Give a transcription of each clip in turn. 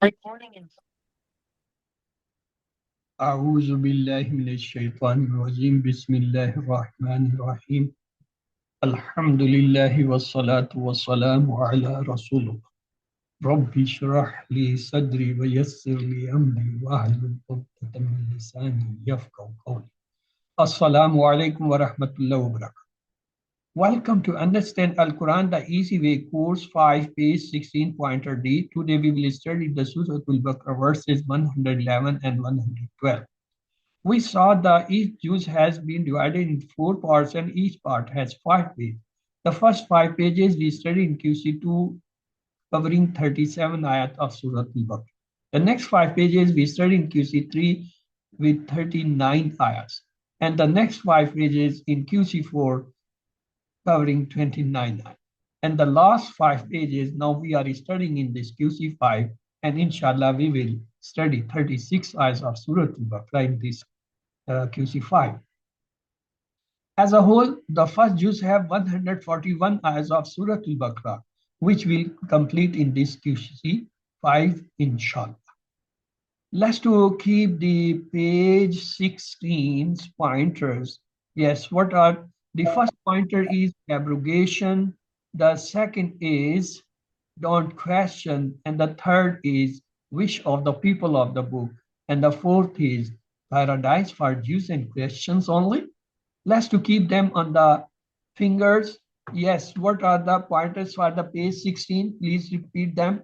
Recording in أعوذ بالله من الشيطان الرجيم بسم الله الرحمن الرحيم الحمد لله والصلاة والسلام على رسول الله رب اشرح لي صدري ويسر لي أمري واحلل عقدة من لساني يفقهوا قولي السلام عليكم ورحمة الله وبركاته. Welcome to Understand Al-Quran the Easy Way course 5 page 16 pointer D. Today we will study the Surah Al-Baqarah verses 111 and 112. We saw that each juz has been divided into 4 parts and each part has 5 pages. The first 5 pages we studied in QC2 covering 37 ayat of Surah Al-Baqarah. The next 5 pages we studied in QC3 with 39 ayats. And the next 5 pages in QC4 covering 29 ayats. And the last 5 pages now we are studying in this QC5 and inshallah we will study 36 ayats of Surah Al-Baqarah in this QC5. As a whole, the first juz have 141 ayahs of Surah Al-Baqarah, which will complete in this QC5 inshallah. Let's to keep the page 16 pointers. Yes, what are the first pointer is abrogation, the second is don't question, and the third is wish of the people of the book, and the fourth is paradise for Jews and Christians only. Let's to keep them on the fingers. Yes, what are the pointers for the page 16? Please repeat them.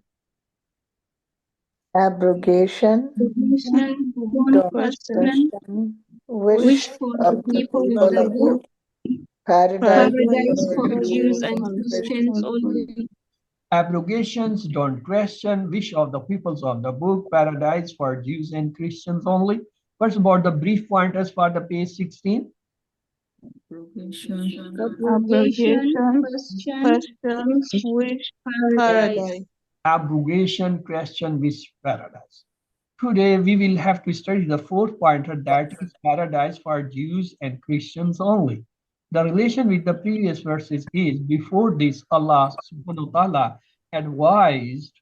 Abrogation, Listen, don't don't question, question, wish wish for the of the people people of of the the book, book, paradise paradise for for Jews Jews and and Christians only. Abrogations don't question, wish of the peoples of the book, paradise for Jews and Christians only. First about the brief pointers for the page 16. Abrogation, question, wish, paradise. Abrogation, question, wish, paradise. Today we will have to study the fourth pointer, that is paradise for Jews and Christians only. The relation with the previous verses is before this Allah subhanahu wa ta'ala advised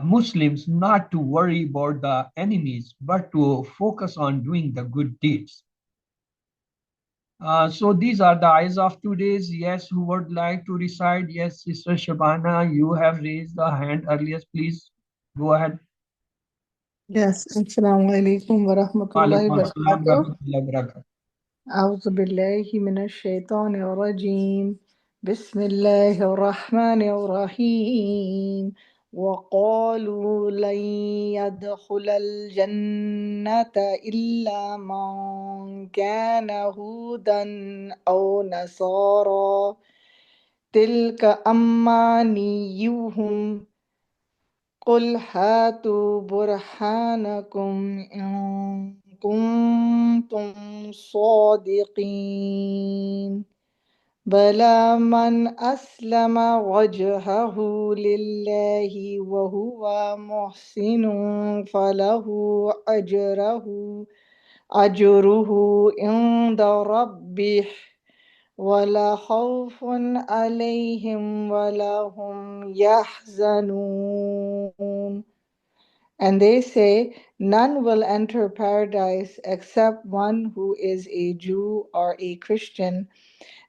Muslims not to worry about the enemies but to focus on doing the good deeds. So these are the eyes of today's. Yes, who would like to recite? Yes, Sister Shabana, you have raised the hand earlier. Please go ahead. Yes, Assalamu alaikum wa rahmatullahi wa Walaikum assalam barakatuh. warahmatullahi wabarakatuh. أعوذ بالله من الشيطان الرجيم بسم الله الرحمن الرحيم وقالوا لن يدخل الجنة إلا من كان هودا أو نصارى تلك أمانيهم قل هاتوا برهانكم إن كنتم صادقين بلى من أسلم وجهه لله وهو محسن فله أجره عند ربه ولا خوف عليهم ولا هم يحزنون. And they say, none will enter paradise except one who is a Jew or a Christian.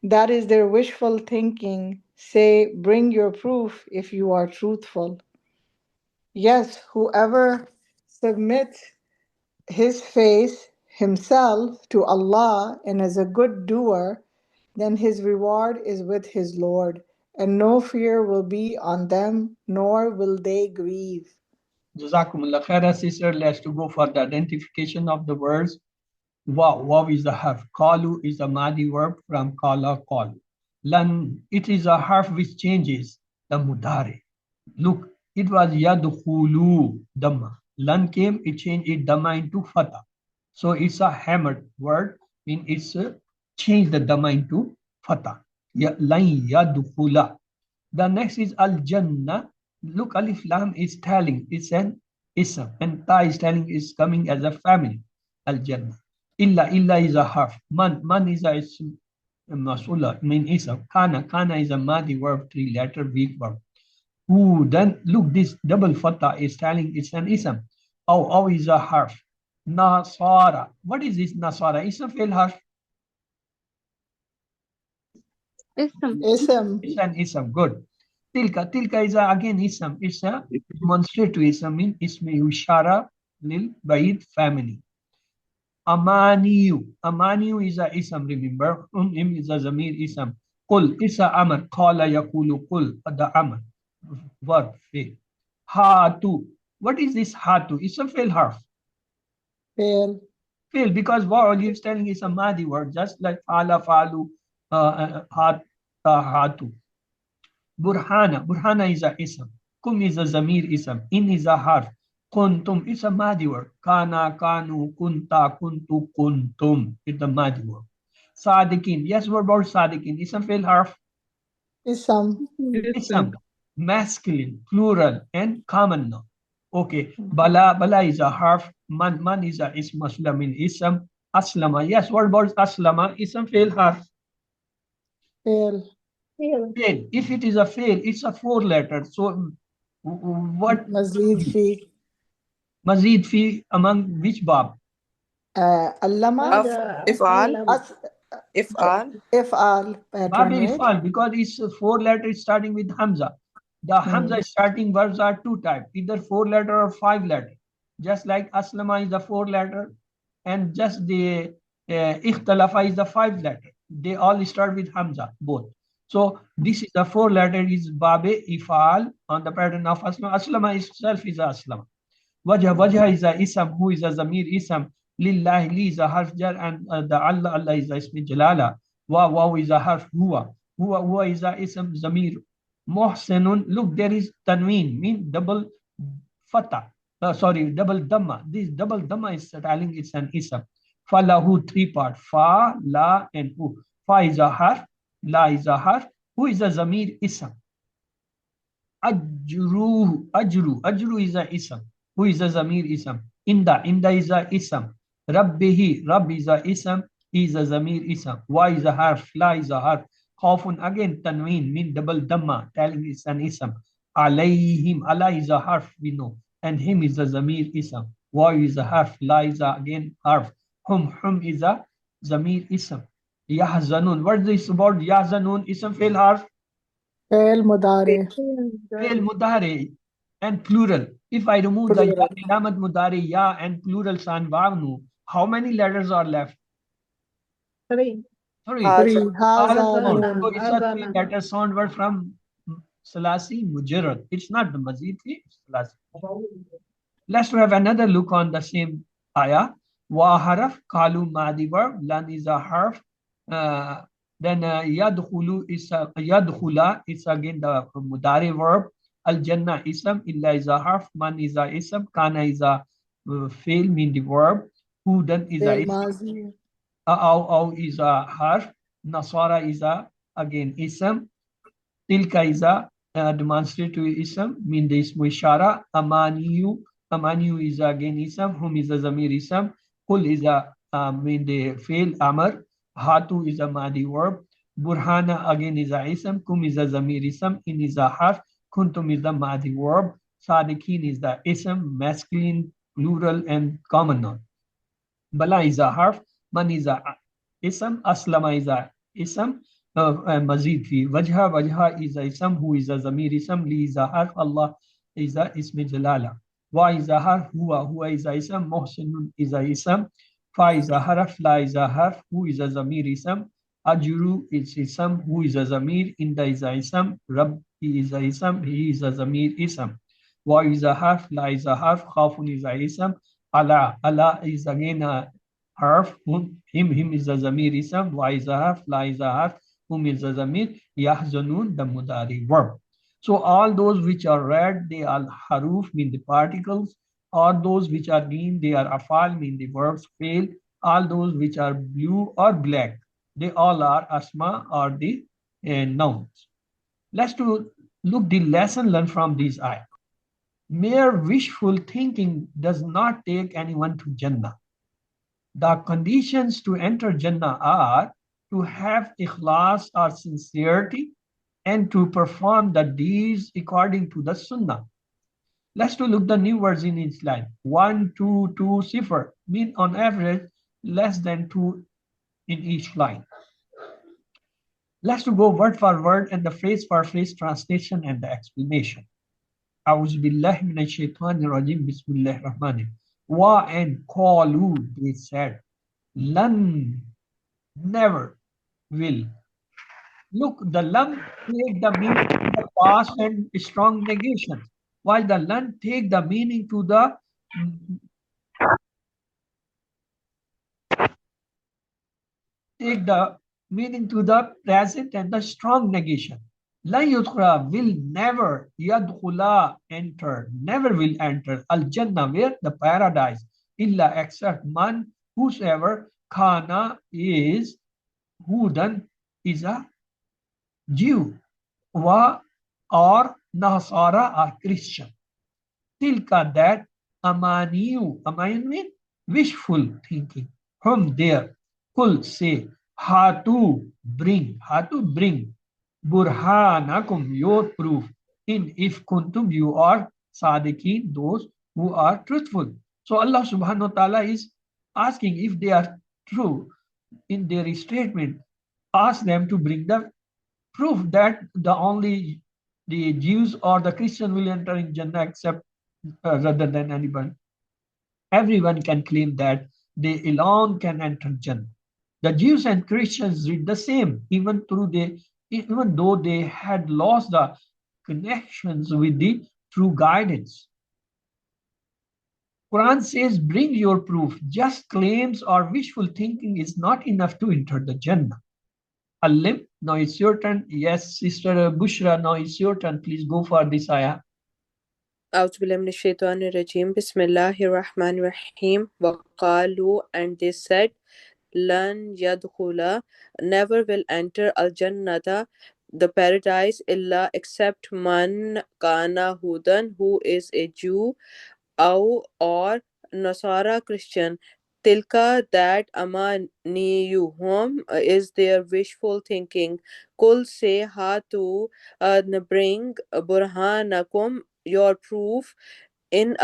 That is their wishful thinking. Say, bring your proof if you are truthful. Yes, whoever submits his face himself to Allah and is a good doer, then his reward is with his Lord, and no fear will be on them, nor will they grieve. Jazakumullah khaira, sister. Let's to go for the identification of the words. Wow, wow is the harf. Kalu is a madi verb from kala kalu. Lan, it is a harf which changes the mudare. Look, it was yadkhulu dhamma. Lan came, it changed it dhamma into fatha. So it's a hammered word, mean it's changed the dhamma into fatha. Lan yadkhula. The next is al jannah. Look, alif lam is telling, it's an ism, and ta is telling is coming as a family. Al jannah. Illa is a harf. Man is a ism, masula, mean ism. Kana is a madi verb, 3-letter weak verb. Who, then look, this double fatha is telling it's an ism. Aw is a harf. Nasara. What is this Nasara? Ism fail harf. Ism. Ism. It's an ism. Good. Tilka is again ism. It's a demonstrative ism in ismi ushara lil ba'id family. Amaniyu is a ism, remember. Him is a zamir ism. Qul is a amr. Qala yakulu qul, the amr. Verb, fail. Hatu. What is this hatu? It's a fail harf. Fail. Fail because what is telling is a madi word, just like fala, falu, hatu. Burhana is a ism. Kum is a zamir ism. In is a harf. Kuntum is a madi word. Kana, kanu, kunta, kuntu, kuntum. It's a madi word. Sadikin. Yes, what about sadikin? Ism fail harf. Ism. Ism. Masculine, plural, and common noun. Okay. Bala is a harf. Man is a ism. Aslamin ism. Aslama. Yes, what about aslama? Ism fail harf. Fail. Fail. Fail. If it is a fail, it's a 4 letter. So what Mazid fi. mazid fi among which bab? Allama. If'al. As, If'al. if'al Bab pattern, right? ifal, because it's 4 letters starting with hamza. The hamza starting verbs are 2 types, either 4 letter or 5 letter. Just like aslama is the 4 letter, and just the ikhtalafa is the 5 letter. They all start with hamza, both. So this is the 4 letter is babe ifal on the pattern of aslama. Aslama itself is aslama. Wajha is a ism, who is a zamir ism. Lillahi, li is a harf jar, and the Allah is a ismi jalala. Wa is a harf huwa is a ism zamir. Muhsinun, look, there is tanween, mean double fatah. Double dhamma. This double dhamma is telling it's an ism. Falahu, 3 part. Fa, la, and hu. Fa is a harf, la is a harf, who is a zamir ism. Ajru is a ism. Who is a zamir ism? Inda is a ism. Rabb is a ism. He is a zamir ism. Wa is a harf. La is a harf. Khawfun, again tanween, mean double dhamma, telling it's an ism. Alayhim, Allah is a harf, we know, and him is a zamir ism. Wa is a harf. La is a, again harf. Hum is a zamir ism. Yahzanun, what is this about yahzanun? Ism fail harf. Fail mudari. Fail mudari and plural. If I remove the ya, ilamat mudari, ya, and plural san wavnu, how many letters are left? 3. 3. Haza Sound. nun. So it's a 3 letter sound word from Salasi Mujarrad. It's not the Mazid, it's Salasi. Let's have another look on the same ayah. Wa haraf, kalu madi verb, lan is a harf. Then yadkhulu is yadkhula is again the mudari verb. Al Jannah ism, illa is a harf, man is a ism, kana is a fail, mean the verb. Hudan is a Fail ism, mazi. aw is a harf, nasara is a again ism, tilka is a demonstrative ism, mean the ismu ishara, amaniyu is again ism, hum is a zamir ism, kul is a mean the fail amr, hatu is a madi verb, burhana again is a ism, kum is a zamir ism, in is a harf, kuntum is the madi verb, sadikin is the ism, masculine, plural, and common noun. Bala is a harf, man is a ism, aslama is a ism, mazid fi. Wajha is a ism, who is a zamir ism, li is a harf, Allah is a ism jalala. Wa is a harf, huwa is a ism, muhsinun is a ism, fa is a harf, la is a harf, who is a zamir ism, ajuru is ism, who is a zamir, inda is a ism, rabb is a ism, he is a zamir ism. Wa is a harf, la is a harf, khafun is a ism, Allah is again a harf, him is a zamir ism, wa is a harf, la is a harf, whom is a zamir, yahzanun the mudari verb. So all those which are red, they are haruf, mean the particles, or those which are green, they are afal, mean the verbs fail, all those which are blue or black, they all are asma or the nouns. Let's look the lesson learned from these ayah. Mere wishful thinking does not take anyone to Jannah. The conditions to enter Jannah are to have ikhlas or sincerity, and to perform the deeds according to the Sunnah. Let's to look the new words in each line. 1, 2, 2, 0 mean on average less than 2 in each line. Let's to go word for word and the phrase for phrase translation and the explanation. A'udhu billahi minash shaitanir rajim. Bismillahir rahmanir rahim. Wa and qalu, they said, lan, never, will. Look, the lam take the meaning to the past and strong negation, while the lan take the meaning to the present and the strong negation. La yudkhula will never, yadkhula enter, never will enter al jannah where the paradise, illa except man whosoever kana is hudan is a Jew, wa or Nasara or Christian. Tilka that amaniyu, amayan mean wishful thinking. From there, kul say, hatu bring, burhanakum your proof. In if kuntum you are sadiqin, those who are truthful. So Allah subhanahu wa ta'ala is asking if they are true in their statement, ask them to bring the proof that the Jews or the Christian will enter in Jannah except rather than anybody. Everyone can claim that they alone can enter Jannah. The Jews and Christians did the same, even though they had lost the connections with the true guidance. Quran says, bring your proof. Just claims or wishful thinking is not enough to enter the Jannah. Alim, now it's your turn. Yes, Sister Bushra, now it's your turn. Please go for this ayah. أعوذ بالله من الشيطان الرجيم بسم الله الرحمن الرحيم وقالوا and they said lan yadkhula never will enter al jannata the paradise illa except man kana hudan who is a Jew or Nasara Christian. Tilka that amaniyuhum is their wishful thinking. Kul say hatu bring burhanakum your proof in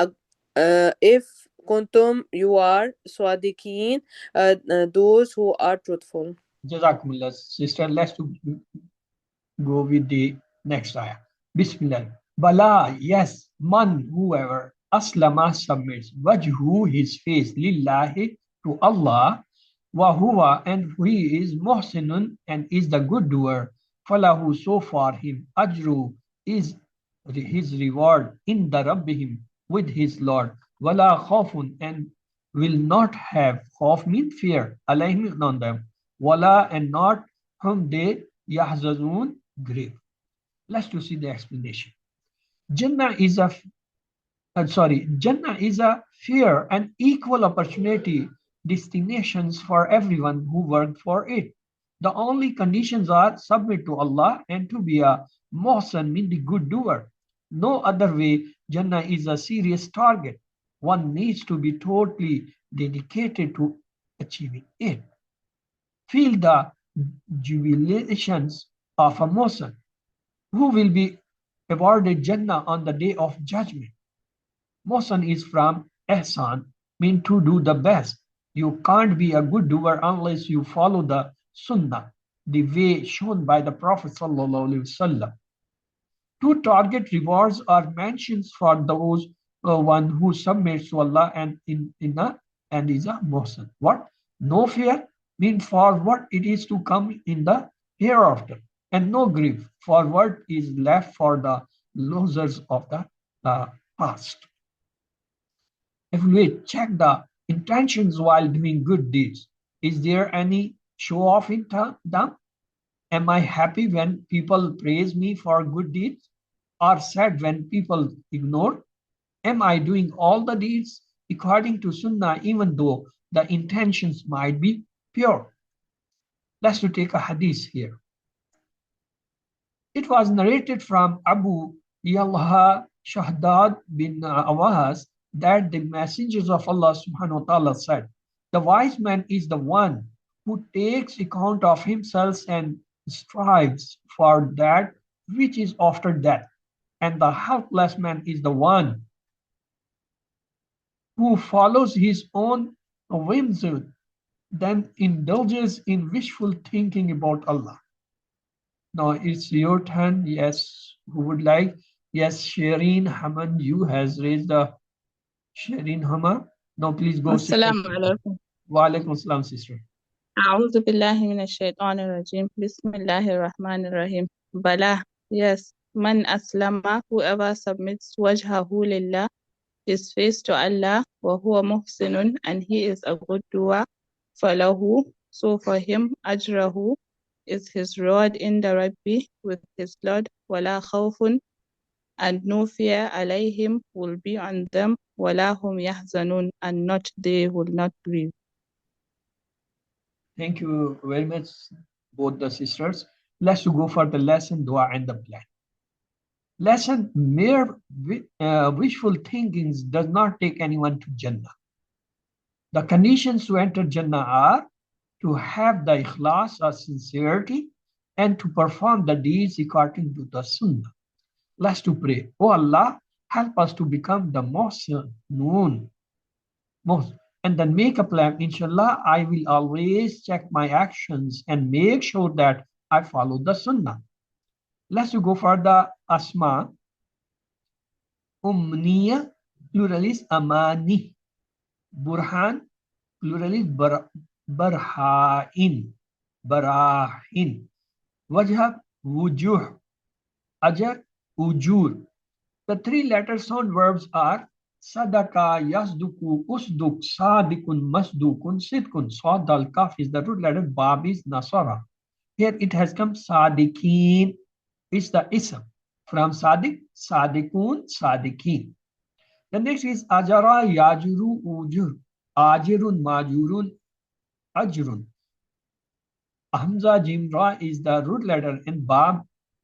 if kuntum you are swadiqeen those who are truthful. Jazakumullah. Sister, let's go with the next ayah. Bismillah. Bala, yes, man, whoever, aslama submits, wajhu, his face, lillahi, to Allah, wa huwa, and he is muhsinun, and is the good doer, falahu, so for him, ajru, is his reward, in the rabbihim, with his Lord, wala khawfun, and will not have, khawf mean fear, alayhim on them, wala, and not whom they yahzazun, grave. Let's to see the explanation. Jannah is a fair and equal opportunity destinations for everyone who worked for it. The only conditions are submit to Allah and to be a muhsan, mean the good doer. No other way Jannah is a serious target. One needs to be totally dedicated to achieving it. Feel the jubilations of a muhsan who will be awarded Jannah on the day of judgment. Muhsan is from ihsan, mean to do the best. You can't be a good doer unless you follow the sunnah, the way shown by the Prophet sallallahu alaihi wasallam. Two target rewards are mentioned for those one who submits to Allah and is a muhsan. What? No fear, mean for what it is to come in the hereafter, and no grief for what is left for the losers of the past. If we check the intentions while doing good deeds, is there any show off in them? Am I happy when people praise me for good deeds, or sad when people ignore? Am I doing all the deeds according to Sunnah even though the intentions might be pure? Let's take a hadith here. It was narrated from Abu Yalha Shahdad bin Awas that the messengers of Allah subhanahu wa ta'ala said, the wise man is the one who takes account of himself and strives for that which is after death, and the helpless man is the one who follows his own whims, then indulges in wishful thinking about Allah. Now it's your turn. Yes, who would like? Yes, Shireen Haman, you has raised the Shireen Hama. Now please go, sister. السلام عليكم. Wa alaikum assalam, sister. أعوذ بالله من الشيطان الرجيم. بسم الله الرحمن الرحيم. Bala, yes. Man aslama, whoever submits wajhahu lillah, his face to Allah, wa huwa muhsinun, and he is a good doer. Falahu, so for him, ajrahu is his reward in the Rabbi with his Lord. Wala khawfun, and no fear alayhim will be on them. Wala hum yahzanun, and not they will not grieve. Thank you very much, both the sisters. Let's go for the lesson, dua and the plan. Lesson, mere wishful thinkings does not take anyone to Jannah. The conditions to enter Jannah are to have the ikhlas or sincerity and to perform the deeds according to the sunnah. Let's to pray. Oh Allah, help us to become the most known, and then make a plan. Inshallah, I will always check my actions and make sure that I follow the sunnah. Let's go for the asma. Umniya, plural is amani. Burhan, plural is barhain. Barahin. Wajha, wujuh. Ajar, ujur. The three letter sound verbs are sadaka, yasduku, usduk, sadikun, masdukun, sidkun. Sad dal kaf is the root letter. Bab is nasara. Here it has come sadikin. It's the ism. From sadik, sadikun, sadikin. The next is ajara, yajuru, ujur. Ajirun, majurun, ajrun. Hamza jimra is the root letter and bab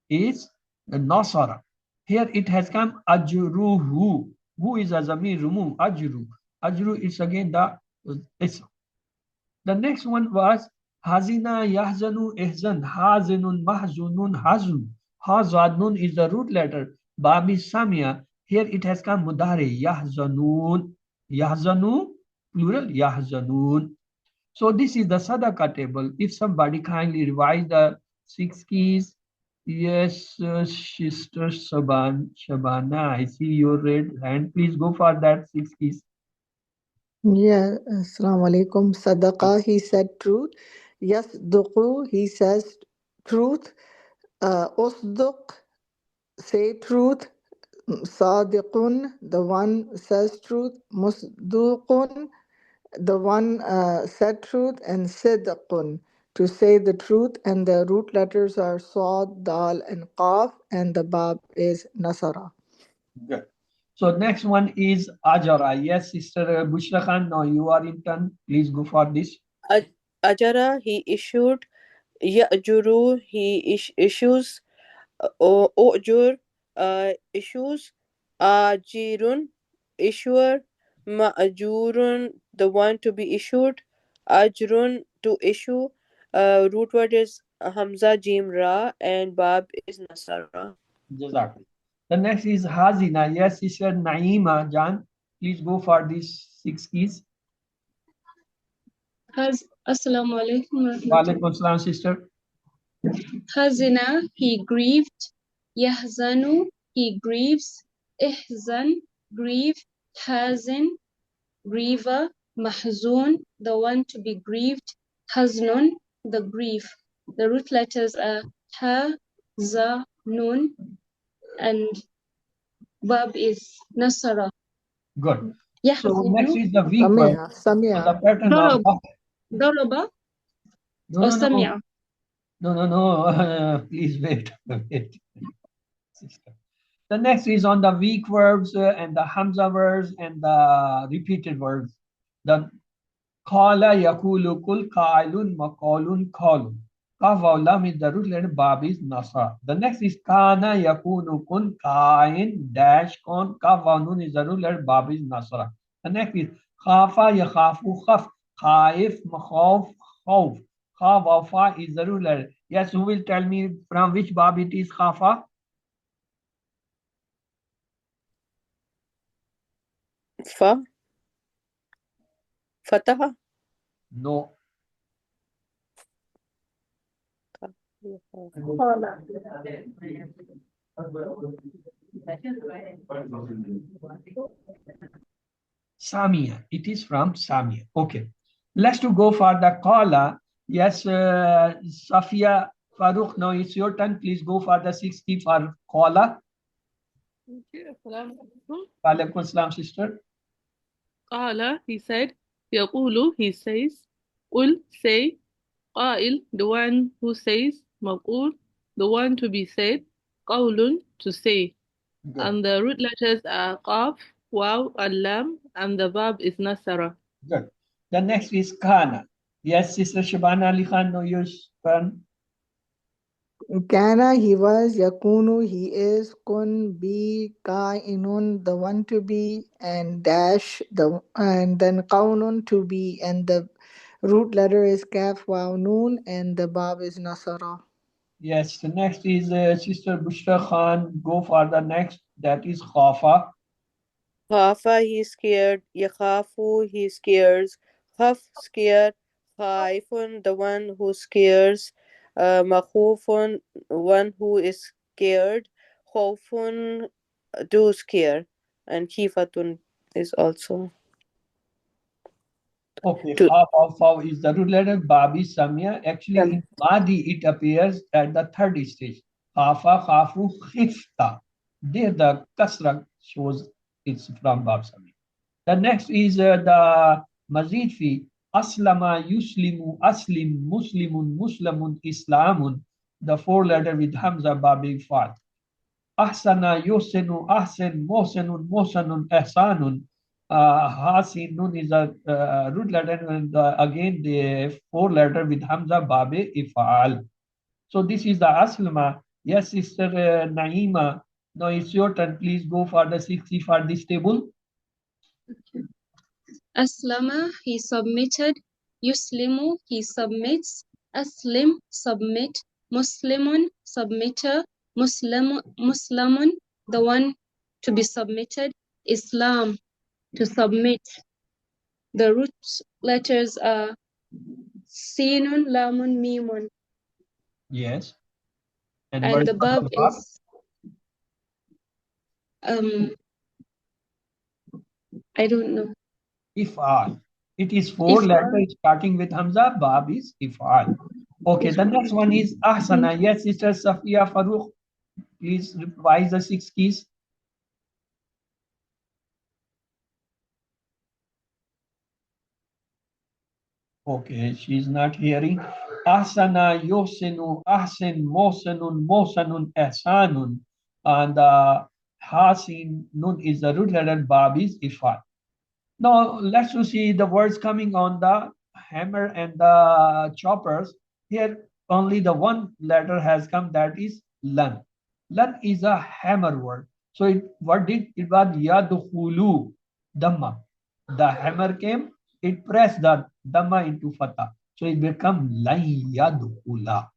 is the nasara. Here it has come ajruhu. Who is a zamir rumum? Ajru. Ajru is again the ism. The next one was hazina, yahzanu, ihzan. Hazinun, mahzunun, hazun. Hazadnun is the root letter. Bab is samia. Here it has come mudare. Yahzanun. Yahzanu, plural, yahzanun. So this is the Sadaqah table. If somebody kindly revise the 6 keys. Yes, Sister Shabana, I see your red hand. Please go for that 6 keys. Yeah, Assalamu alaikum. Sadaqa, he said truth. Yasduqu, he says truth. Usduq, say truth. Sadiqun, the one says truth. Musduqun, the one said truth. And sidqun, to say the truth. And the root letters are Sad, Dal, and Qaf. And the Bab is Nasara. Good. So next one is Ajara. Yes, Sister Bushra Khan, now you are in turn. Please go for this. Ajara, he issued. Ya'juru, he issues. Ujur, issues. Ajirun, issuer. Ma'jurun, the one to be issued. Ajrun, to issue. Root word is Hamza Jim Ra and Bab is Nasara. Exactly. The next is Hazina. Yes, Sister Naima Jan. Please go for these 6 keys. Assalamu alaikum wa Wa rahmatullah. alaikum assalam, sister. Hazina, he grieved. Yahzanu, he grieves. Ihzan, grieve. Hazin, griever. Mahzun, the one to be grieved. Haznun, the grief. The root letters are Ha, Za, Nun, and Bab is Nasara. Good. So next Yahzinu, is the weak word. So the pattern of Daraba, no, or no, no, Samia. no, no, no. Please wait. Wait. Sister. The next is on the weak verbs and the Hamza verbs and the repeated verbs. The Qala yakulu kul qailun maqalun qalun. Kaf wa lam is the root letter. Bab is nasa. The next is kana yakunu kun kain dash kon. Kaf wa nun is the root letter. Bab is nasara. The next is khafa yakhafu khaf. Khaif makhawf khawf. Kha wa fa is the root letter. Yes, who will tell me from which bab it is khafa? Fa. Fataha. No. Samia. It is from Samia. Okay. Let's to go for the Qala. Yes, Safia Farooq, now it's your turn. Please go for the 60 for Qala. Walaikum Assalam, sister. Qala, he said. Yaqulu, he says. Ul, say. Qa'il, the one who says. Maqul, the one to be said. Qawlun, to say. Good. And the root letters are Qaf, Waw, and Lam, and the verb is Nasara. Good. The next is Kana. Yes, Sister Shabana Ali Khan, no use turn. Kana, he was. Yakunu, he is. Kun, be. Kainun, the one to be. And dash, and then kaunun, to be. And the root letter is kaf, waw, noon. And the bab is nasara. Yes, the next is Sister Bushra Khan. Go for the next. That is Khafa. Khafa, he scared. Yakhafu, he scares. Khaf, scared. Khaifun, the one who scares. Makhufun, one who is scared. Khawfun, to scare. And khifatun is also Okay, to. Khafa is the root letter. Babi Samia. Actually, in Madi, it appears at the third stage. Khafa, Khafu, Khifta. There, the Kasra shows it's from Bab Samia. The next is the Mazid fi Aslama, Yuslimu, Aslim, Muslimun, Muslamun, Islamun. The four letter with Hamza, Babi, Fat. Ahsana, Yusenu, Ahsen, Mohsenun, Mohsanun, Ehsanun. Hasin, Nun is a root letter, and again the four letter with Hamza, Babe, Ifal. So this is the Aslama. Yes, Sister Naima. Now it's your turn. Please go for the 60 for this table. Aslama, he submitted. Yuslimu, he submits. Aslim, submit. Muslimun, submitter. Muslimun, the one to be submitted. Islam, to submit. The root letters are Sinun, Lamun, Mimun. Yes. And what And is the verb the verb? is I don't know. Ifal. It is four letters starting with Hamza. Bab is Ifal. Okay, the next one is Ahsana. Yes, Sister Safia Farooq. Please revise the 6 keys. Okay, she's not hearing. Ahsana, Yosenu, Ahsen, Mosenun, Mosanun, Ehsanun. And Hasin, Nun is the root letter. Bab is Ifal. Now, let's see the words coming on the hammer and the choppers. Here, only the one letter has come, that is lan. Lan is a hammer word. So, what did it was? Yadkhulu, Dhamma. The hammer came, it pressed the Dhamma into Fatah. So, it become lan yadkhula.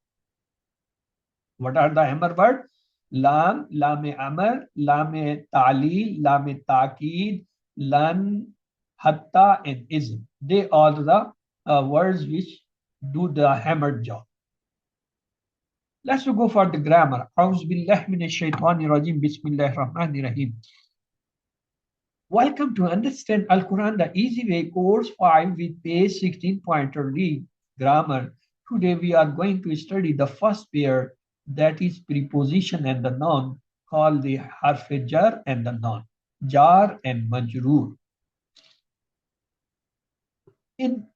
What are the hammer words? Lam, Lame Amr, Lame Ta'lil, Lame Ta'kid, Lan, Hatta, and Ism. They are the words which do the hammer job. Let's go for the grammar. A'udhu billahi minash shaitani rajim. Bismillahir rahmanir rahim. Welcome to Understand Al-Quran the Easy Way, Course 5 with page 16 pointer read grammar. Today we are going to study the first pair, that is preposition and the noun, called the harf jar and the noun, jar and majroor. In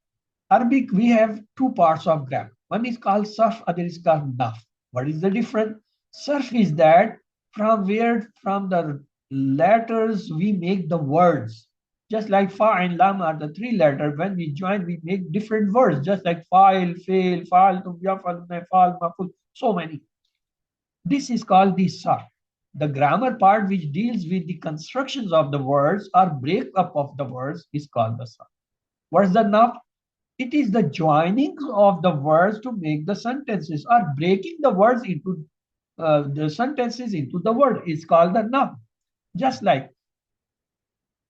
Arabic, we have two parts of grammar. One is called sarf, other is called naf. What is the difference? Sarf is that from the letters we make the words. Just like fa and lam are the three letters. When we join, we make different words. Just like fa'il, fail, fa'altum, yaf'al, maf'al, maf'ul, so many. This is called the sarf. The grammar part which deals with the constructions of the words or breakup of the words is called the sarf. What is the naf? It is the joining of the words to make the sentences, or breaking the words into the sentences into the word is called the naf. Just like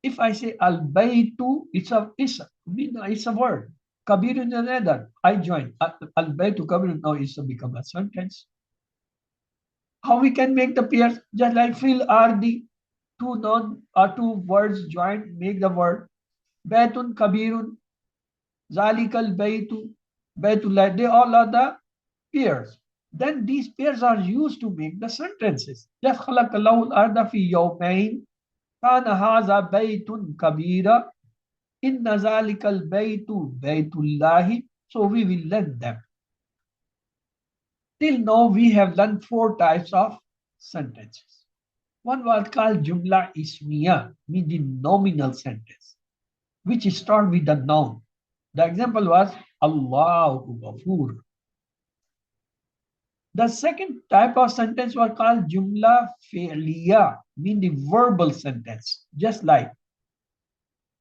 If I say al-baytu, it's a word. Kabirun is another. I join. Al-baytu kabirun now is become a sentence. How we can make the pairs? Just like fil are the two words joined make the word. Baytun kabirun, zalikal baytu, baytullah. They all are the pairs. Then these pairs are used to make the sentences. Just khalaqallahu al-arda fi yawmayn. Kana haza baytun kabira. Inna zalikal baytu baytullahi. So we will learn them. Till now we have learned 4 types of sentences. One was called Jumla Ismiya, meaning nominal sentence, which start with the noun. The example was Allahu Ghafur. The second type of sentence was called Jumla Fi'liya, meaning verbal sentence, just like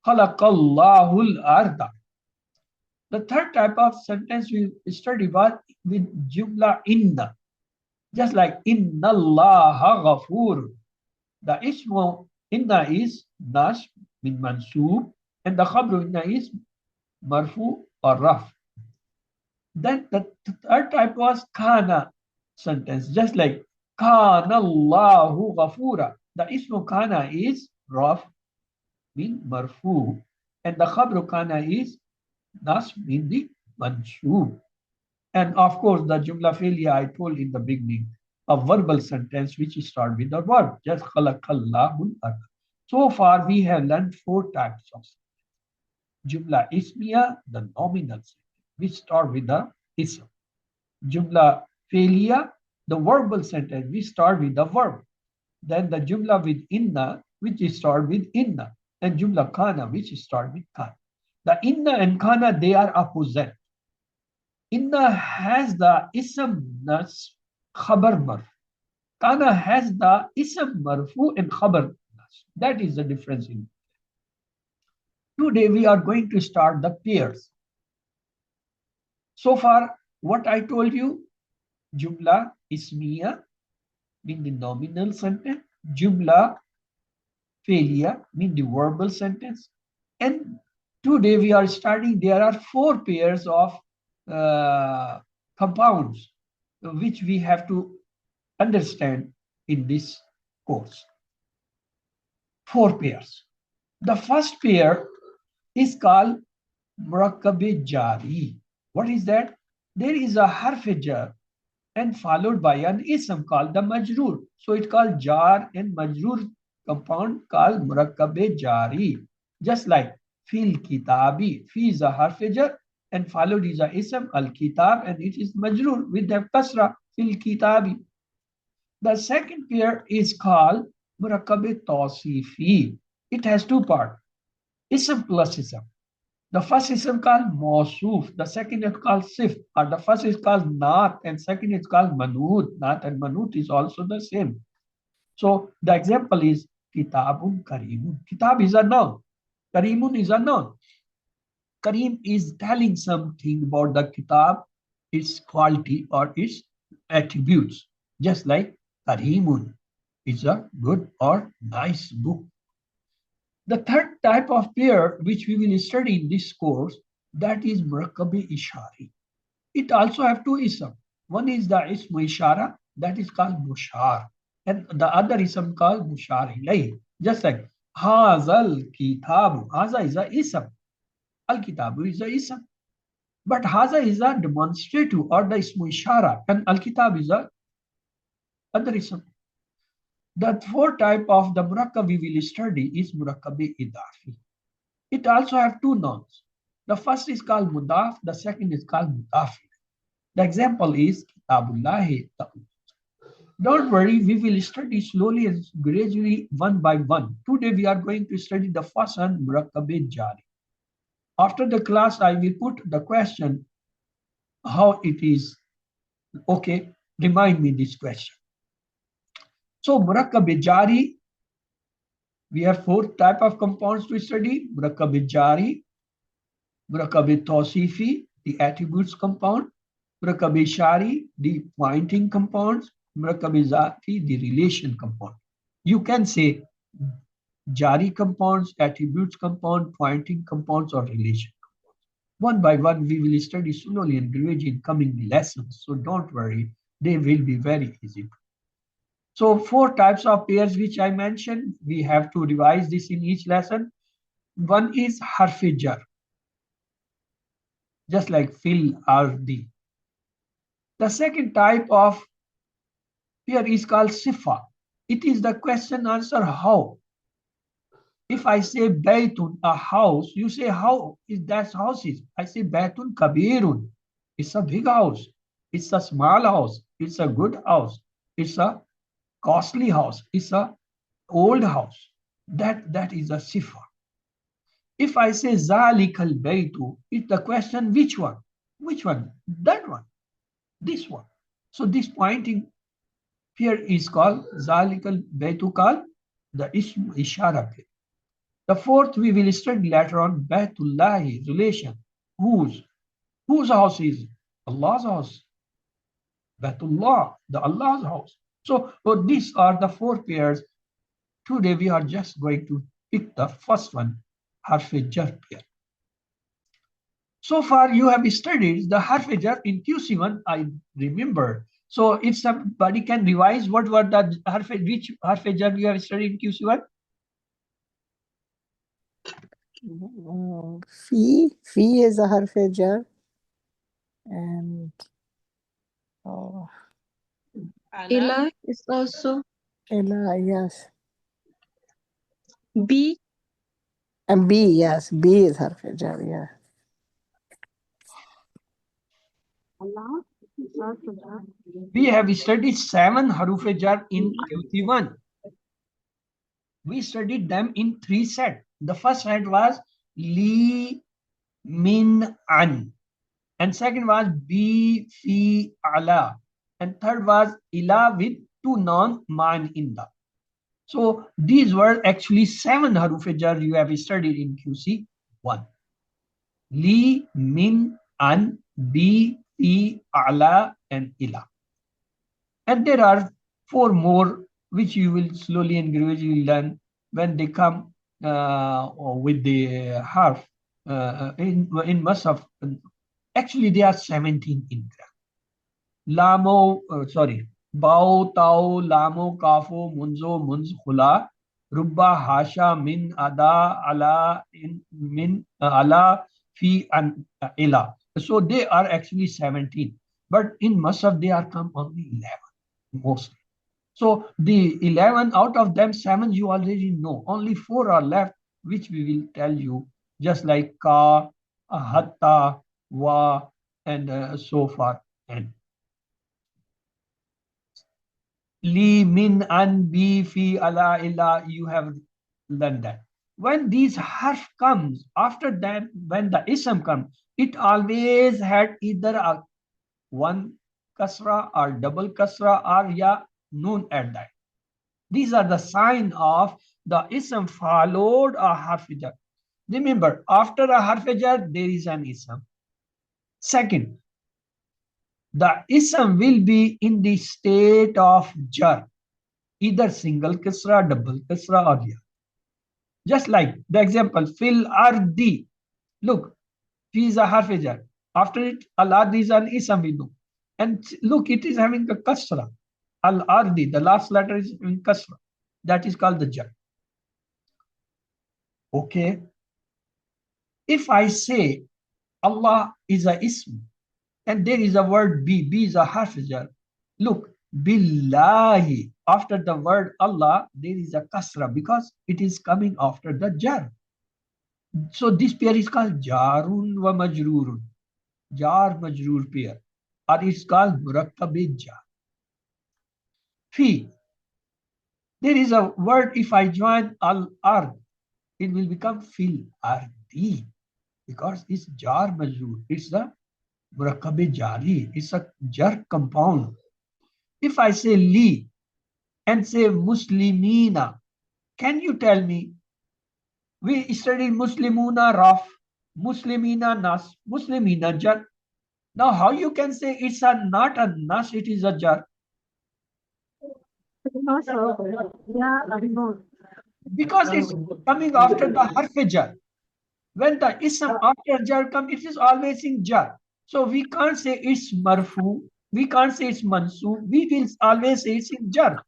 Khalaqallahu al-arda. The third type of sentence we studied was with Jumla Inna, just like Inna Allah Ghafur. The ismu inna is nas min mansub and the khabru inna is marfu or raf. Then the third type was kana sentence, just like kana Allahu ghafura. The ismu kana is raf min marfu and the khabru kana is nas min the mansub. And of course the jumla fi'liya I told in the beginning, a verbal sentence which start with the verb, just khalaqallahu al-ard. So far we have learned 4 types of sentences. Jumla ismiya, the nominal sentence, which start with the ism. Jumla fi'liya, the verbal sentence, which start with the verb. Then the jumla with inna, which start with inna, and jumla kana, which start with kana. The inna and kana, they are opposite. Inna has the ism nas khabar marfu. Kana has the ism marfu and khabar nas. That is the difference in. Today we are going to start the pairs. So far, what I told you, jumla ismiya mean the nominal sentence, jumla fi'liya mean the verbal sentence, and today we are starting. There are 4 pairs of compounds which we have to understand in this course. 4 pairs. The first pair is called murakkab jari. What is that? There is a harf jar and followed by an ism called the majroor. So it's called jar and majroor compound called murakkab jari. Just like fil kitabi. Fi is a harf jar and followed is a ism al-kitab and it is majroor with the kasra fil kitabi. The second pair is called murakkab tawsifi. It has 2 parts, ism plus ism. The first ism called mawsuf, the second is called sif, or the first is called naat and second is called manut. Naat and manut is also the same. So the example is kitabun karimun. Kitab is a noun. Karimun is a noun. Karim is telling something about the kitab, its quality or its attributes. Just like Karimun is a good or nice book. The third type of pair which we will study in this course, that is murakkab ishari. It also have 2 ism. One is the ism ishara, that is called mushar, and the other ism called mushar ilayh. Just like hazal kitabu. Haza is a ism. Al-kitabu is a ism. But haza is a demonstrative or the ismu ishara and al-kitab is a other ism. The 4th type of the murakkab we will study is murakkab idafi. It also have 2 nouns. The first is called mudaf, the second is called mudafi. The example is kitabullahi. Don't worry, we will study slowly and gradually one by one. Today we are going to study the first one, murakkab jari. After the class, I will put the question, how it is. Okay, remind me this question. So murakkab jari, we have 4 type of compounds to study. Murakkab jari, murakkab tawsifi, the attributes compound, murakkab ishari, the pointing compounds, murakkab zati, the relation compound. You can say jari compounds, attributes compound, pointing compounds, or relation. One by one, we will study slowly and gradually in coming lessons. So don't worry, they will be very easy. So 4 types of pairs which I mentioned, we have to revise this in each lesson. One is harf jar, just like fil or the. The second type of pair is called sifa. It is the question answer how. If I say baytun, a house, you say how is that house is? I say baytun kabirun. It's a big house. It's a small house. It's a good house. It's a costly house. It's a old house. That is a sifa. If I say zalikal baytu, it's the question which one? Which one? That one. This one. So this pointing here is called zalikal baytu called the ism ishara pair. The fourth we will study later on, Baytullahi, relation. Whose house is Allah's house? Baytullah, the Allah's house. So these are the 4 pairs. Today we are just going to pick the first one, harf jar pair. So far you have studied the harf jar in QC1, I remember. So if somebody can revise, what were the which harf jar you have studied in QC1? Fee is a harf jar, and Ila is also ila, yes, B. and B, yes, B is harf jar, yeah. Allah is also jar. We have studied 7 haruf jar in QC1. We studied them in 3 sets. The first set was li, min, an. And second was bi, fi, ala. And third was ila with 2 non-man in the. So these were actually 7 haruf jar you have studied in QC1. Li, min, an, bi, fi, ala, and ila. And there are 4 more which you will slowly and gradually learn when they come with the harf in Musaf. Actually, they are 17 in there. Lamo, sorry, Bao, Tao, Lamo, Kafo, Munzo, Munz, Khula, Rubba, Hasha, Min, Ada, Ala, Min, Ala, Fi, and Ila. So they are actually 17. But in Musaf, they are come only 11 mostly. So the 11 out of them, 7 you already know. Only 4 are left, which we will tell you, just like ka, hatta, wa, and so far. And li, min, an, bi, fi, ala, illa, you have learned that. When these harf comes, after that, when the ism comes, it always had either a one kasra or double kasra or ya noon at that. These are the sign of the ism followed a harf jar. Remember, after a harf jar, there is an ism. Second, the ism will be in the state of jar, either single kasra, double kasra, or ya. Just like the example, fil ardi. Look, fi is a harf jar. After it, al ardi is an ism we know. And look, it is having a kasra. Al-ardi, the last letter is in kasra. That is called the jar. Okay. If I say Allah is a ism, and there is a word B is a harf jar. Look, billahi, after the word Allah, there is a kasra because it is coming after the jar. So this pair is called jarun wa majrurun. Jar majrur pair. Or it's called murakkab jar. Fi. There is a word, if I join al-ard, it will become fil ardi because it's jar majrur. It's the murakkab jari. It's a jar compound. If I say li and say muslimina, can you tell me? We studied muslimuna raf, muslimina nas, muslimina jar. Now how you can say it's not a nas, it is a jar? Because it's coming after the harf jar. When the ism after jar comes, it is always in jar. So we can't say it's marfu, we can't say it's mansub, we will always say it's in jar.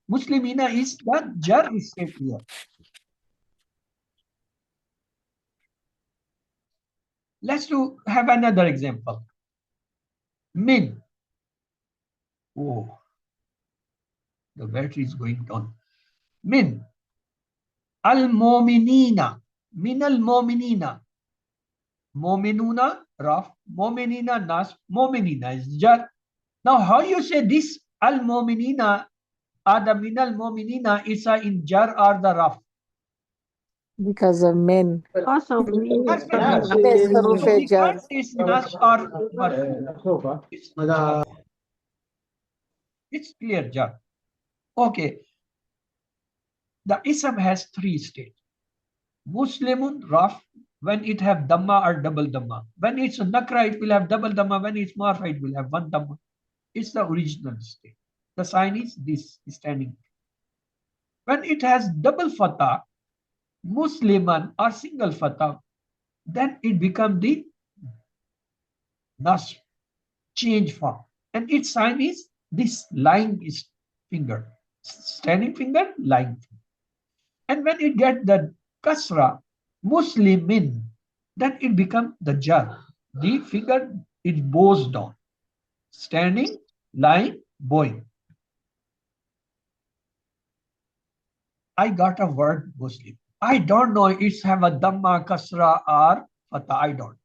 Muslimina is the jar state here. Let's have another example. Min. Oh, the battery is going down. Min. Al-Mominina. Min al-Mominina. Mominuna, Raf. Mominina, Nas. Mominina is jar. Now, how you say this al-Mominina or the min al-Mominina is in jar or the Raf? Because of min. Because of me. Min is haruf So we jar. can't say it's Nas or Marfu. It's clear jar. Okay. The ism has three states. Muslimun, Raf, when it have dhamma or double dhamma. When it's a nakra, it will have double dhamma. When it's marfa, it will have one dhamma. It's the original state. The sign is this, standing. When it has double fatha, Musliman or single fatha, then it becomes the nasb, change form. And its sign is this lying is finger. Standing finger, lying finger. And when it gets the kasra, Muslimin, then it becomes the jar. The finger, it bows down. Standing, lying, bowing. I got a word Muslim. I don't know it's have a dhamma, kasra or fatha. I don't.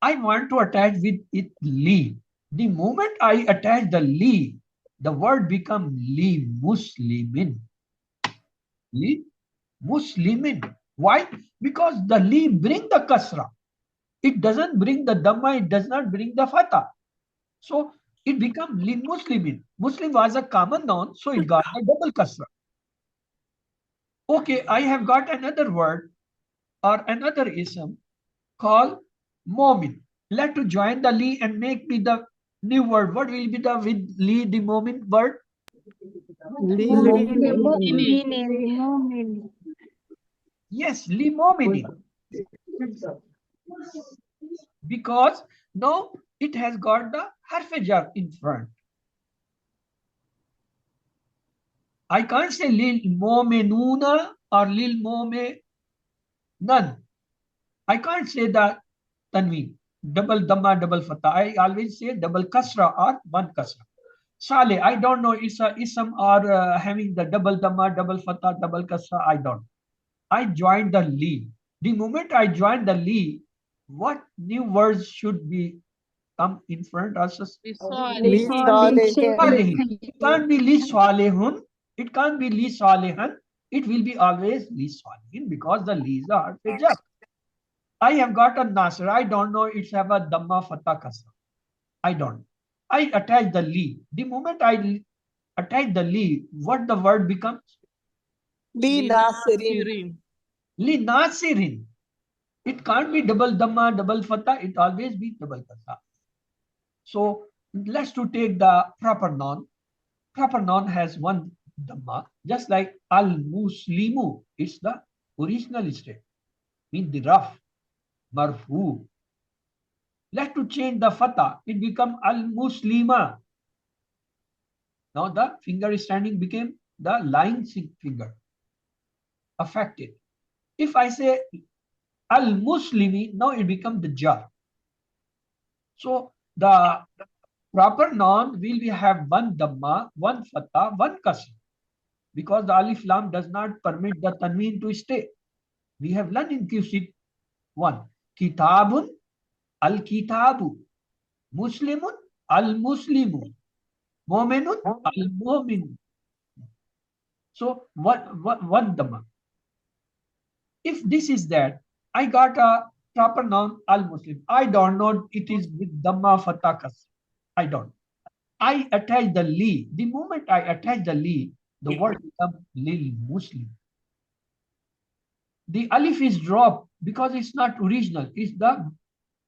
I want to attach with it li. The moment I attach the li, the word become li muslimin. Li muslimin. Why? Because the li bring the kasra. It doesn't bring the dhamma, it does not bring the fatha. So it become li muslimin. Muslim was a common noun, so it got a double kasra. Okay, I have got another word or another ism called momin. Let to join the li and make me the new word. What will be the with li the momin word? Yes, li mominin. Because now it has got the harf jar in front. I can't say lil momenuna or lil mome none. I can't say the tanween. Double dhamma, double fatha. I always say double kasra or one kasra. Saleh, I don't know it's a ism or having the double dhamma, double fatha, double kasra. I don't. I joined the li. The moment I join the li, what new words should be come in front of us? Li salihin. It can't be li salihun. It can't be li salihan. It will be always li salihin because the li's are jar. I have got a nasr. I don't know it's have a dhamma fatha kasra. I don't. I attach the li. The moment I attach the li, what the word becomes? Li nasirin. Li nasirin. It can't be double dhamma, double fatha. It always be double kasra. So let's to take the proper noun. Proper noun has one dhamma, just like al-muslimu. It's the original state. Means the rough, marfu. Let's to change the fatha. It become al-muslima. Now the finger is standing became the lying finger. Affected. If I say al-muslimi, now it becomes the jar. So the proper noun will have one dhamma, one fatha, one kasra. Because the alif lam does not permit the tanween to stay. We have learned in QC1. Kitabun, al-kitabu. Muslimun, al-muslimu. Mominun, al-mominu. So one dhamma. If this is that, I got a proper noun al-Muslim. I don't know it is with dhamma fatha kasra. I don't. I attach the li. The moment I attach the li, the word becomes lil Muslim. The alif is dropped because it's not original. It's the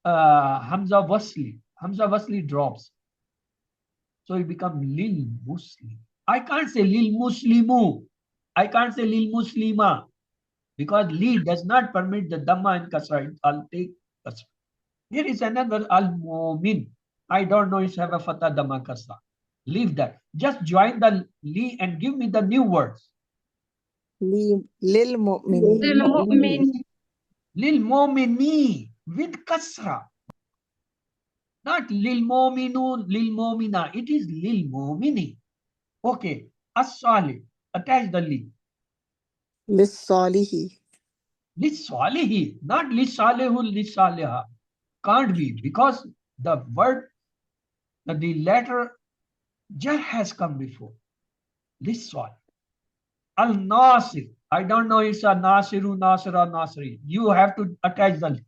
Hamza Wasli. Hamza Wasli drops. So it becomes lil Muslim. I can't say lil Muslimu. I can't say lil muslima because li does not permit the dhamma and kasra. I'll take kasra. Here is another al mu'min. I don't know if have a fatha dhamma kasra. Leave that. Just join the li and give me the new words. Lil mu'minin. Lil mu'mini with kasra. Not lil mu'minu, lil mu'mina. It is lil mu'mini. Okay. As-salih. Attach the li. Lissalihi. Lissalihi. Not lissalihu, lissaliha. Can't be because the word, the letter jar has come before. Lissal. Al-Nasir. I don't know if it's a Nasiru, Nasira, Nasiri. You have to attach the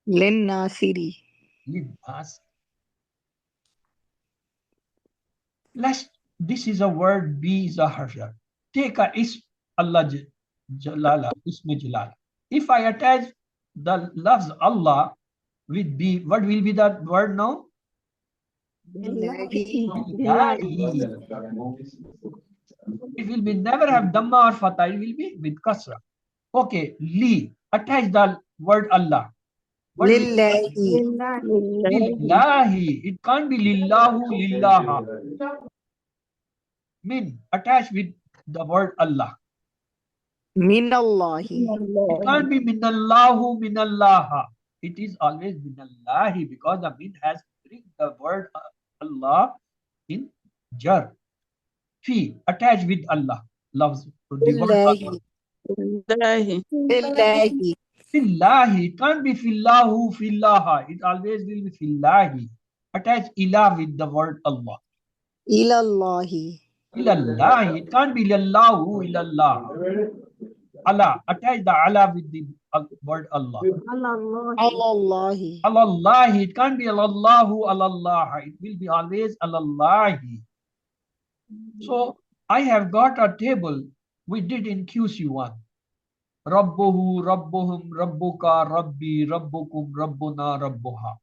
Lin nasiri. Nas. This is a word, B is a harsha. Take a is Allah Jalala, Isme Jalala. If I attach the loves Allah with B, what will be that word now? Lillahi. It will be never have dhamma or fatha. It will be with kasra. Okay, li. Attach the word Allah. What Lillahi. Lillahi. It can't be lillahu, lillaha. Min. Attach with the word Allah. Minallahi. It can't be minallahu, minallaha. It is always minallahi because the min has bring the word Allah in jar. Fi. Attach with Allah. Loves the word Allah. Lillahi. Lillahi. Fillahi. It can't be fillahu, fillaha. It always will be fillahi. Attach ilah with the word Allah. Ilallahi. Ilallahi. It can't be lallahu, ilallah. Allah. Attach the Allah with the word Allah. Allallahi. Allallahi. It can't be alallahu, alallah. It will be always alallahi. So I have got a table we did in QC1. Rabbuhu, Rabbuhum, Rabbuka, Rabbi, Rabbukum, Rabbuna, Rabbuha.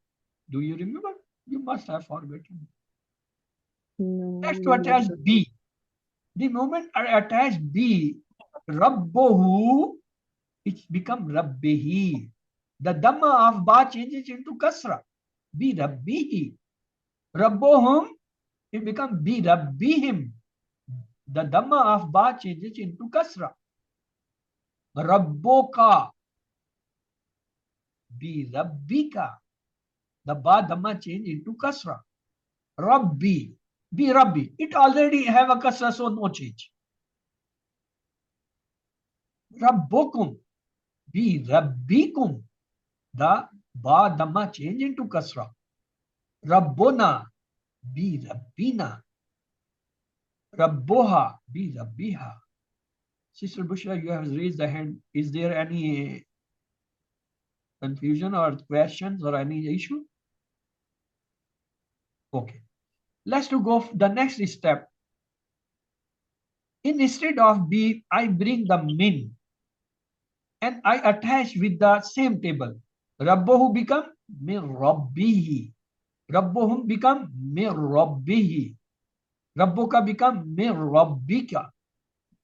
Do you remember? You must have forgotten. Next to attach B. The moment I attach B, Rabbuhu, it's become Rabbihi. The Dhamma of Ba changes into Kasra. Bi Rabbihi. Rabbuhum, it becomes Bi Rabbihim. The Dhamma of Ba changes into Kasra. Rabboka. Bi Rabbika. The Ba Dhamma change into Kasra. Rabbi. Bi Rabbi. It already have a Kasra, so no change. Rabbokum. Bi Rabbikum. The Ba Dhamma change into Kasra. Rabbona. Bi Rabbina. Rabboha. Bi Rabbiha. Sister Bushra, you have raised the hand. Is there any confusion or questions or any issue? Okay. Let's go the next step. Instead of B, I bring the min and I attach with the same table. Rabbohu become min rabbihi. Rabbohum become min rabbihi. Rabboka become min rabbika.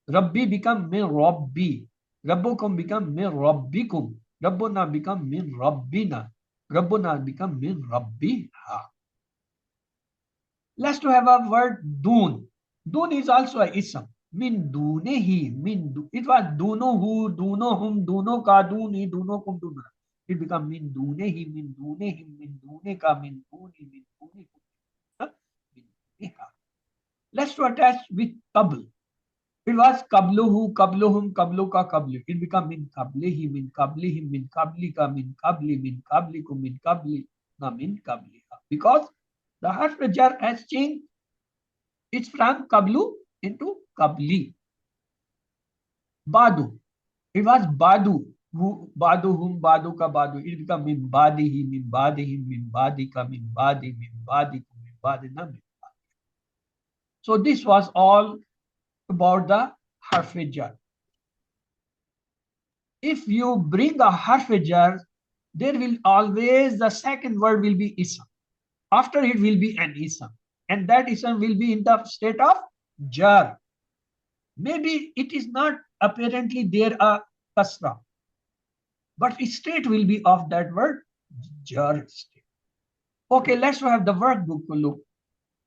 Rabbi become min rabbi. Rabbukum become min rabbikum. Rabbuna become min rabbina. Rabbuna become min rabbiha. Let's to have a word dun. Dun is also a ism. Min dunehi. It was dunohu, dunohum, dunoka, duni, dunokum, dunna. It become min dunehi, min dunehim, min duneka, min duni, min dunikum. Min duneha. Let's to attach with qabl. It was qabluhu, qabluhum, qabluka, qablu. It become min qablihi, min qablihim, min qablika, min qabli, min qablikum, min qabli, na min qabliha. Because the harf jar has changed. It's from qablu into qabli. Badu. It was badu. Baduhum, baduka, badu. It become min badihi, min badihim, min badika, min badi, min badikum, min badina, min badi. So this was all about the harf jar. If you bring a harf jar, there will always the second word will be ism. After it will be an ism, and that ism will be in the state of jar. Maybe it is not apparently there a kasra, but state will be of that word jar state. Okay, let's have the workbook look.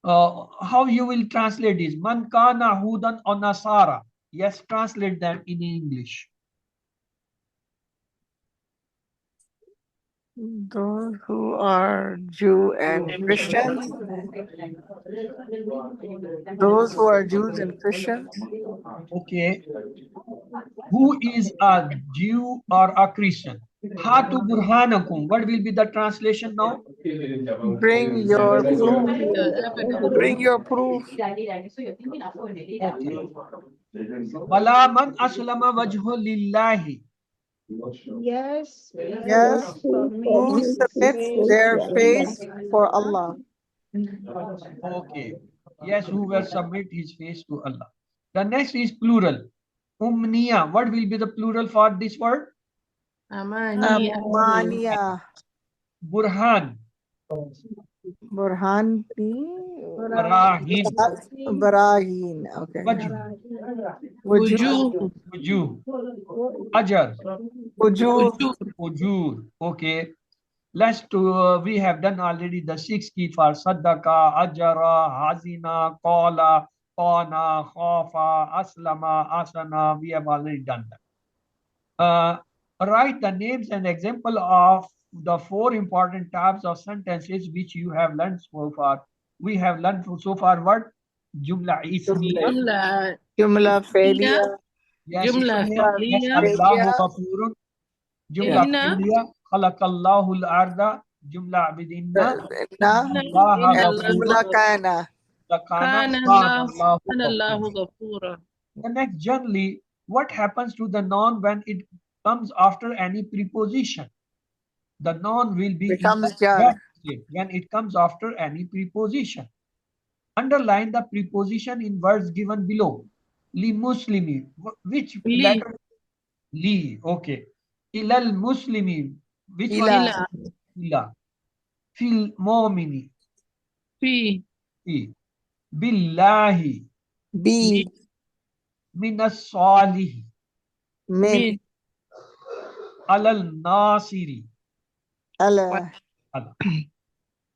How you will translate this? Man kana hudan or nasara. Yes, translate them in English. Those who are Jew and Christians. Those who are Jews and Christians. Okay, who is a Jew or a Christian? Hatu burhanakum. What will be the translation now? Bring your proof. Evidence. Bring your proof. Okay. Bala man aslama wajhu lillahi. Yes, Yes, who submits their face for Allah. Okay. Yes, who will submit his face to Allah. The next is plural. Umniya. What will be the plural for this word? Amani. Amania. Burhan. Burhan. Barahin. Barahin. Okay. Wajh. Wujuh. Wujuh. Ajar. Ujur. Ujur. Okay. Let's do, we have done already the 6 key for Saddaka, Ajara, Hazina, Qala, Qana, Khafa, Aslama, Asana. We have already done that. Write the names and example of the 4 important types of sentences which you have learned so far. We have learned so far what? Jumla ismiya. Jumla. Jumla Felia. Yes, Jumla ismiya. Yes, fi'liya. Allahu Ghafurun. Jumla Inna. fi'liya. Khalaqallahu al-arda. Jumla bidinna. Na. Allah Inna And Ghafurun. Jumla Kana. Kana kana Allahu Allahu Ghafurun. ghafura. The next, generally, what happens to the noun when it comes after any preposition? The noun will be in Becomes the Jar. verb state when it comes after any preposition. Underline the preposition in words given below. Li muslimi, which Li. letter? Li, okay. Ilal muslimi, which one? Ila. Ila. Ila. Fil momini, Fi. fi. Billahi, B. minas salihi, Min. Min. alal nasiri. Allah.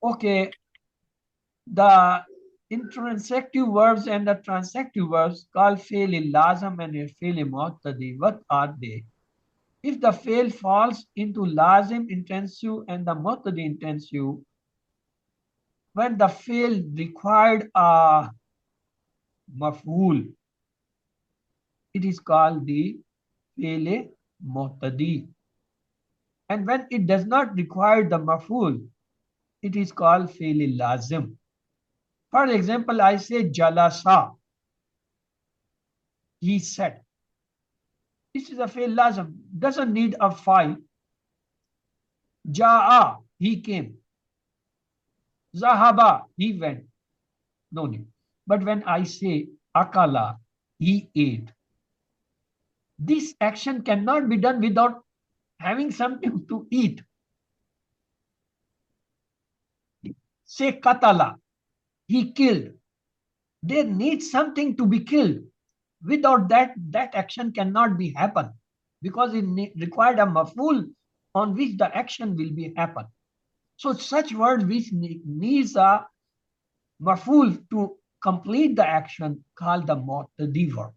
Okay, the intransitive verbs and the transactive verbs called fail lazam and fail mu'tadi. What are they? If the fail falls into lazim intensive and the mu'tadi intensive, when the fail required a maf'ul, it is called the fail mu'tadi. And when it does not require the maf'ul, it is called fail lazim. For example, I say jalasa. He said. This is a fail lazim. Doesn't need a file. Ja'a. He came. Zahaba. He went. No need. But when I say akala, he ate. This action cannot be done without having something to eat. Say katala. He killed. There needs something to be killed. Without that, that action cannot be happen because it required a maf'ul on which the action will be happen. So such word which needs a maf'ul to complete the action called the mu'tadi verb.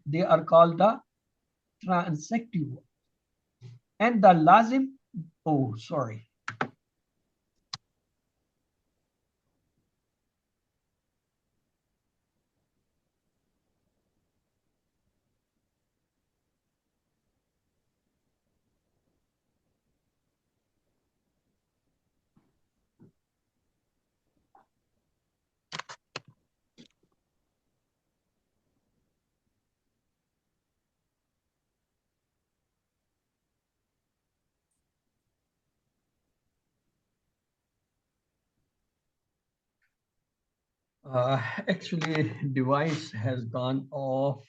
They are called the transitive verb. And the lazim, oh sorry. Actually, device has gone off.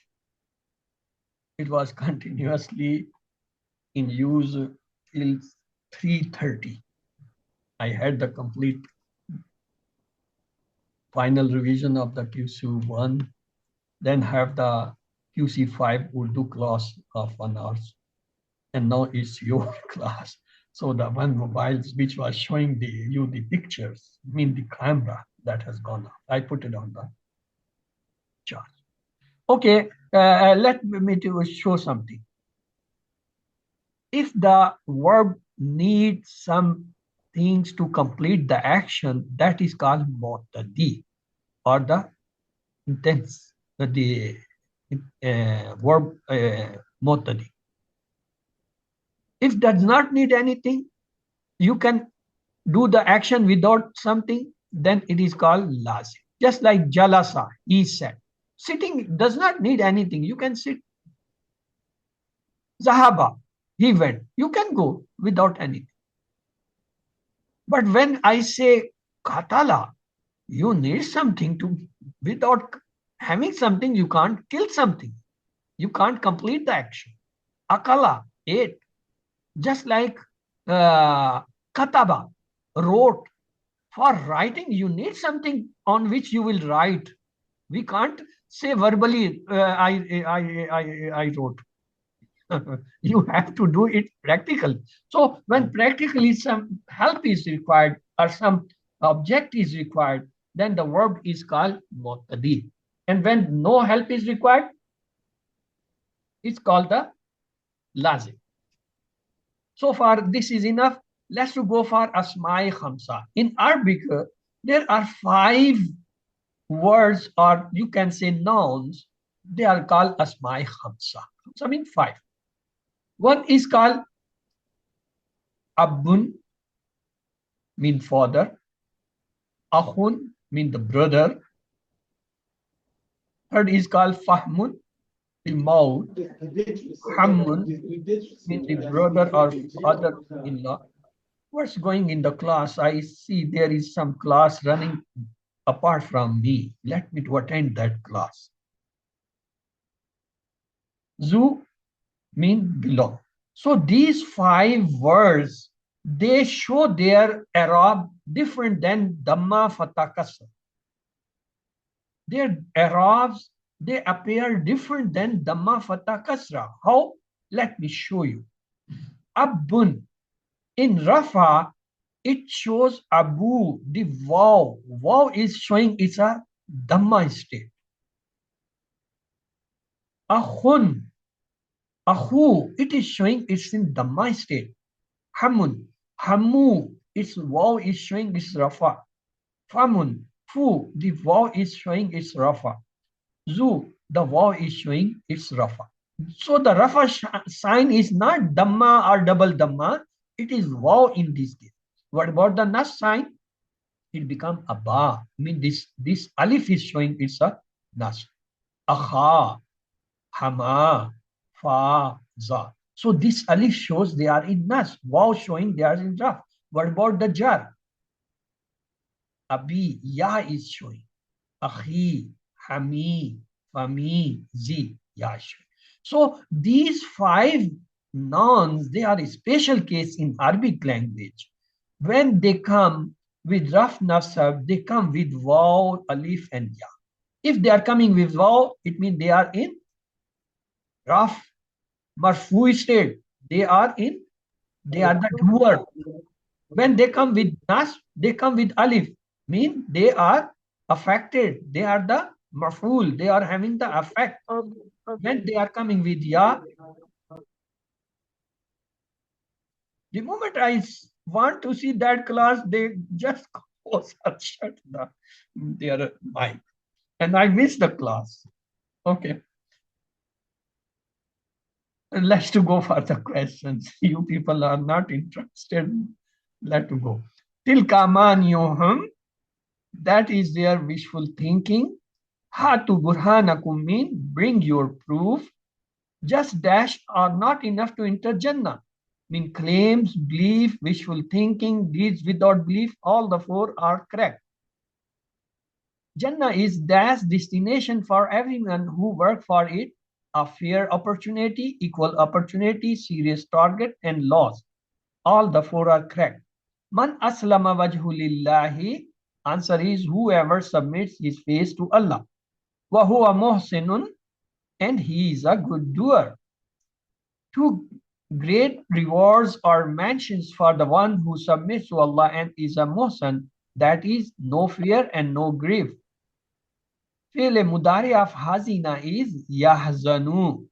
It was continuously in use till 3:30. I had the complete final revision of the QC1 then have the QC5 Urdu class of 1 hour. And now it's your class. So the one mobile which was showing the pictures, I mean the camera, that has gone off. I put it on the chart. Okay, let me to show something. If the verb needs some things to complete the action, that is called mutadi, or the intense, the verb mutadi. If does not need anything, you can do the action without something, then it is called lazim. Just like jalasa, he said. Sitting does not need anything. You can sit. Zahaba, he went. You can go without anything. But when I say katala, you need something to, without having something, you can't kill something. You can't complete the action. Akala, ate. Just like kataba, wrote. For writing, you need something on which you will write. We can't say verbally, I wrote. You have to do it practically. So when practically some help is required or some object is required, then the verb is called mutadi. And when no help is required, it's called the lazim. So far, this is enough. Let's go for Asma'i Khamsa. In Arabic, there are 5 words, or you can say nouns. They are called Asma'i Khamsa. Khamsa means 5. One is called Abun, mean father. Akhun, mean the brother. Third is called Fahmun, the mouth. Hammun, mean the brother or father-in-law. What's going in the class? I see there is some class running apart from me. Let me to attend that class. Zu mean belong. So these 5 words, they show their Arab different than Dhamma Fatha Kasra. Their Arabs, they appear different than Dhamma Fatha Kasra. How? Let me show you. Abun. In Rafa, it shows Abu, the waw. Waw is showing it's a Dhamma state. Akhun, Ahu, it is showing it's in Dhamma state. Hamun, Hamu, its waw is showing it's Rafa. Famun, Fu, the waw is showing it's Rafa. Zu, the waw is showing it's Rafa. So the Rafa sign is not Dhamma or double Dhamma. It is waw in this case. What about the nas sign? It become a ba. I mean this alif is showing it's a nas. Akha, hama, fa, za. So this alif shows they are in nas. Waw showing they are in raf. What about the jar? Abi, ya is showing. Akhi, hami, fami, zi, ya is showing. So these 5 nouns, they are a special case in Arabic language. When they come with raf nasab, they come with waw, alif, and ya. If they are coming with waw, it means they are in raf, marfu state. They are the doer. When they come with nas, they come with alif, mean they are affected. They are the marful. They are having the effect. When they are coming with ya, the moment I want to see that class, they just close or shut their mic. And I miss the class. Okay. And let's to go for the questions. You people are not interested. Let's go. Tilka maniyuhum, that is their wishful thinking. Hatu burhanakum mean bring your proof. Just dash are not enough to enter Jannah. Mean claims, belief, wishful thinking, deeds without belief, all the 4 are correct. Jannah is dash destination for everyone who work for it. A fair opportunity, equal opportunity, serious target, and loss. All the 4 are correct. Man aslama wajhu lillahi. Answer is whoever submits his face to Allah. وَهُوَ مُحْسِنٌ, and he is a good doer. Two great rewards are mentioned for the one who submits to Allah and is a muhsin, that is, no fear and no grief. Fi'l mudari of hazina is yahzanu.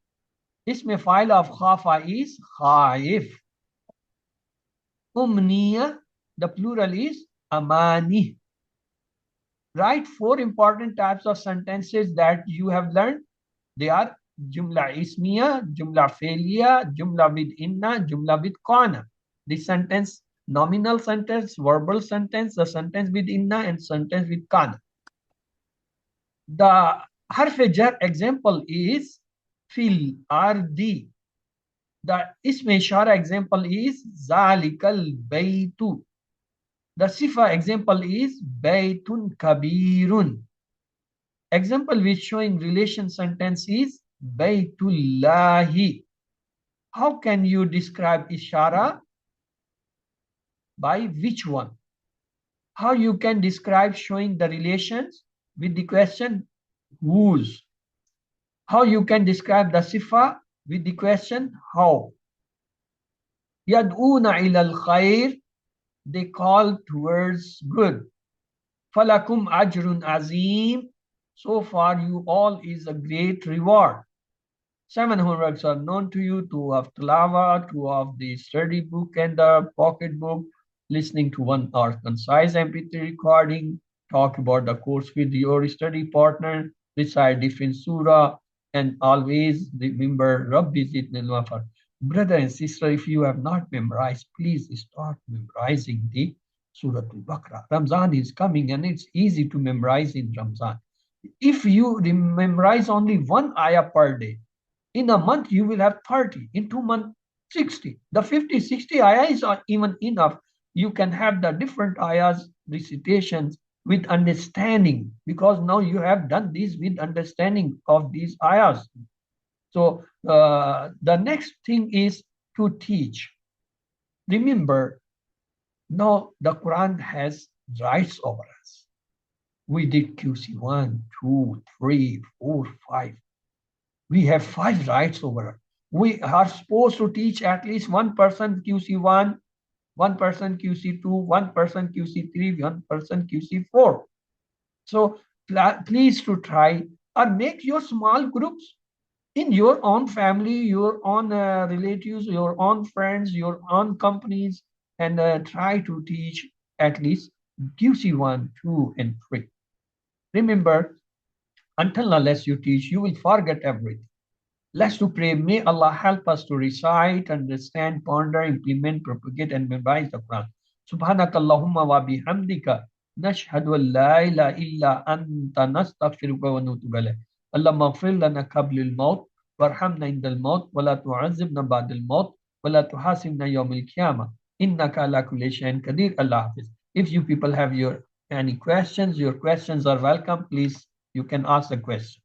Ism fa'il of khafa is khaif. Umniya, the plural is amani. Write 4 important types of sentences that you have learned. They are jumla ismiya, jumla fe'liya, jumla with inna, jumla with kana. The sentence, nominal sentence, verbal sentence, the sentence with inna, and sentence with kana. The harf jar example is fil ardi. The ism ishara example is zalikal baytu. The sifa example is baytun kabirun. Example which showing relation sentence is baytullahi. How can you describe ishara? By which one? How you can describe showing the relations with the question whose? How you can describe the sifa with the question how? Yad'una ila al-khair, they call towards good. Falakum ajrun azim, so far you all is a great reward. 7 homeworks are known to you, 2 of Tilawah, 2 of the study book and the pocket book, listening to 1 hour concise MP3 recording, talk about the course with your study partner, recite different surah, and always remember Rabbi Zidnil Wafar. Brother and sister, if you have not memorized, please start memorizing the Surah Al-Baqarah. Ramzan is coming and it's easy to memorize in Ramzan. If you memorize only 1 ayah per day, in a month you will have 30, in 2 months 60. The 50, 60 ayahs are even enough. You can have the different ayahs recitations with understanding, because now you have done this with understanding of these ayahs. So the next thing is to teach. Remember, now the Quran has rights over us. We did QC 1, 2, 3, 4, 5. We have 5 rights over us. We are supposed to teach at least 1 person QC1, 1 person QC2, 1 person QC3, 1 person QC4. So please to try or make your small groups in your own family, your own relatives, your own friends, your own companies, and try to teach at least QC1, 2, and 3. Remember, until unless you teach, you will forget everything. Let's to pray. May Allah help us to recite, understand, ponder, implement, propagate, and memorize the Quran. Subhanakallahumma wa bihamdika nashhadu an la ilaha illa anta nastaghfiruka wa natubu ilayk. Allahumma ighfir lana qabla al-maut warhamna inda al-maut wa la tu'azzibna ba'da al-maut wa la tuhasibna yawm al-qiyamah innaka ala kulli shay'in qadir. Allah Hafiz. If you people have any questions, your questions are welcome. Please, you can ask the question.